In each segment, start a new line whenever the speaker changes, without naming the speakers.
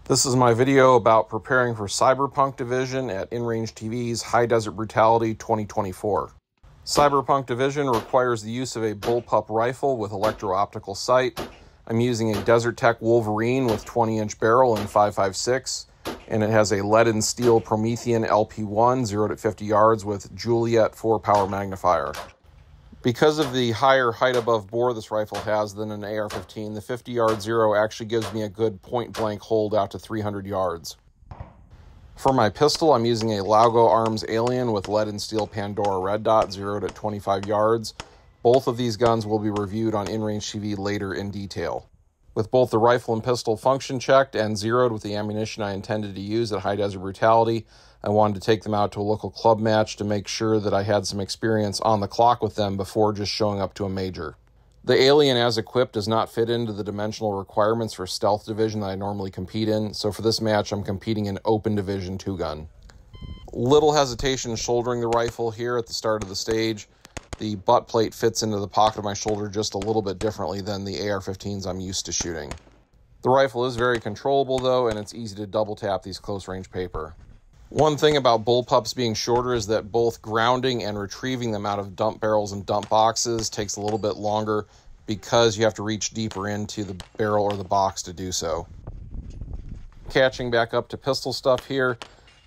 This is my video about preparing for Cyberpunk Division at InRange TV's High Desert Brutality 2024. Cyberpunk Division requires the use of a bullpup rifle with electro-optical sight. I'm using a Desert Tech Wolverine with 20-inch barrel in 5.56, and it has a lead and steel Promethean LP1 0 to 50 yards with Juliet 4-power magnifier. Because of the higher height above bore this rifle has than an AR-15, the 50-yard zero actually gives me a good point-blank hold out to 300 yards. For my pistol, I'm using a Laugo Arms Alien with lead and steel Pandora Red Dot 0 to 25 yards. Both of these guns will be reviewed on InRange TV later in detail. With both the rifle and pistol function checked and zeroed with the ammunition I intended to use at High Desert Brutality, I wanted to take them out to a local club match to make sure that I had some experience on the clock with them before just showing up to a major. The Alien as equipped does not fit into the dimensional requirements for Stealth Division that I normally compete in, so for this match I'm competing in Open Division 2-gun. Little hesitation shouldering the rifle here at the start of the stage. The butt plate fits into the pocket of my shoulder just a little bit differently than the AR-15s I'm used to shooting. The rifle is very controllable though, and it's easy to double tap these close range paper. One thing about bullpups being shorter is that both grounding and retrieving them out of dump barrels and dump boxes takes a little bit longer because you have to reach deeper into the barrel or the box to do so. Catching back up to pistol stuff here,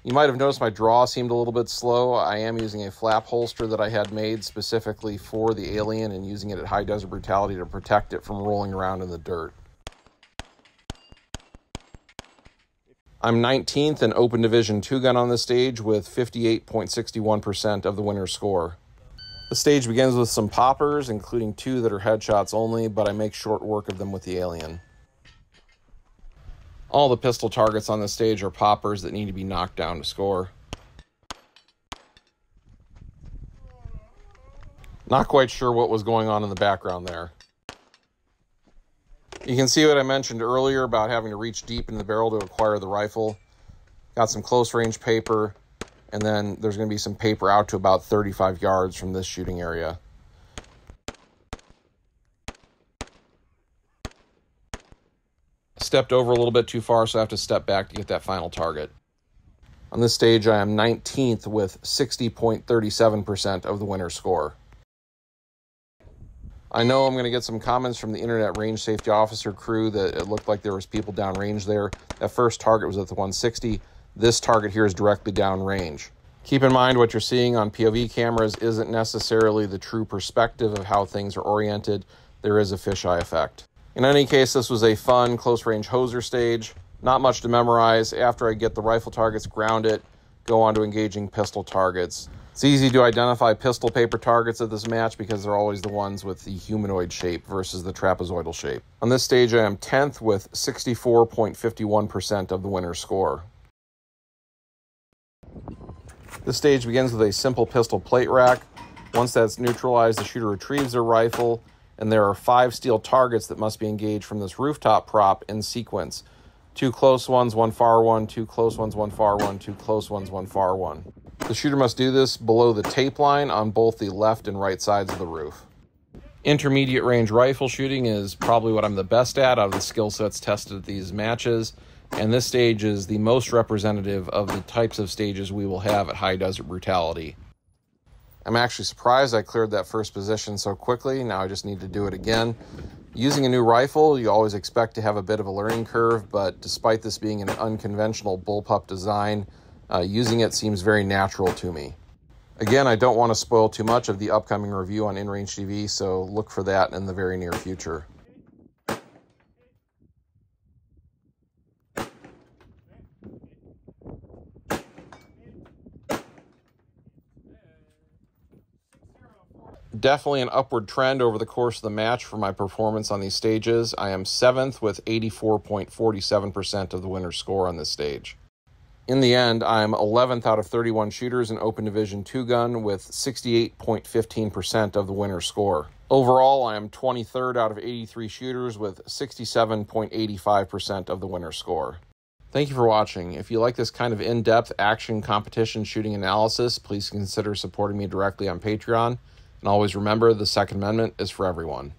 you might have noticed my draw seemed a little bit slow. I am using a flap holster that I had made specifically for the Alien and using it at High Desert Brutality to protect it from rolling around in the dirt. I'm 19th in Open Division 2-gun on this stage with 58.61% of the winner's score. The stage begins with some poppers, including 2 that are headshots only, but I make short work of them with the Alien. All the pistol targets on this stage are poppers that need to be knocked down to score. Not quite sure what was going on in the background there. You can see what I mentioned earlier about having to reach deep in the barrel to acquire the rifle. Got some close range paper, and then there's going to be some paper out to about 35 yards from this shooting area. Stepped over a little bit too far, so I have to step back to get that final target. On this stage, I am 19th with 60.37% of the winner's score. I know I'm going to get some comments from the Internet Range Safety Officer crew that it looked like there was people downrange there. That first target was at the 160. This target here is directly downrange. Keep in mind what you're seeing on POV cameras isn't necessarily the true perspective of how things are oriented. There is a fisheye effect. In any case, this was a fun close-range hoser stage. Not much to memorize. After I get the rifle targets, ground it, go on to engaging pistol targets. It's easy to identify pistol paper targets at this match because they're always the ones with the humanoid shape versus the trapezoidal shape. On this stage, I am 10th with 64.51% of the winner's score. This stage begins with a simple pistol plate rack. Once that's neutralized, the shooter retrieves their rifle, and there are 5 steel targets that must be engaged from this rooftop prop in sequence. 2 close ones, 1 far one, 2 close ones, 1 far one, 2 close ones, 1 far one. The shooter must do this below the tape line on both the left and right sides of the roof. Intermediate range rifle shooting is probably what I'm the best at out of the skill sets tested at these matches, and this stage is the most representative of the types of stages we will have at High Desert Brutality. I'm actually surprised I cleared that first position so quickly. Now I just need to do it again. Using a new rifle, you always expect to have a bit of a learning curve, but despite this being an unconventional bullpup design, using it seems very natural to me. Again, I don't want to spoil too much of the upcoming review on InRange TV, so look for that in the very near future. Definitely an upward trend over the course of the match for my performance on these stages. I am 7th with 84.47% of the winner's score on this stage. In the end, I'm 11th out of 31 shooters in Open Division 2-gun with 68.15% of the winner's score. Overall, I am 23rd out of 83 shooters with 67.85% of the winner's score. Thank you for watching. If you like this kind of in-depth action competition shooting analysis, please consider supporting me directly on Patreon. And always remember, the Second Amendment is for everyone.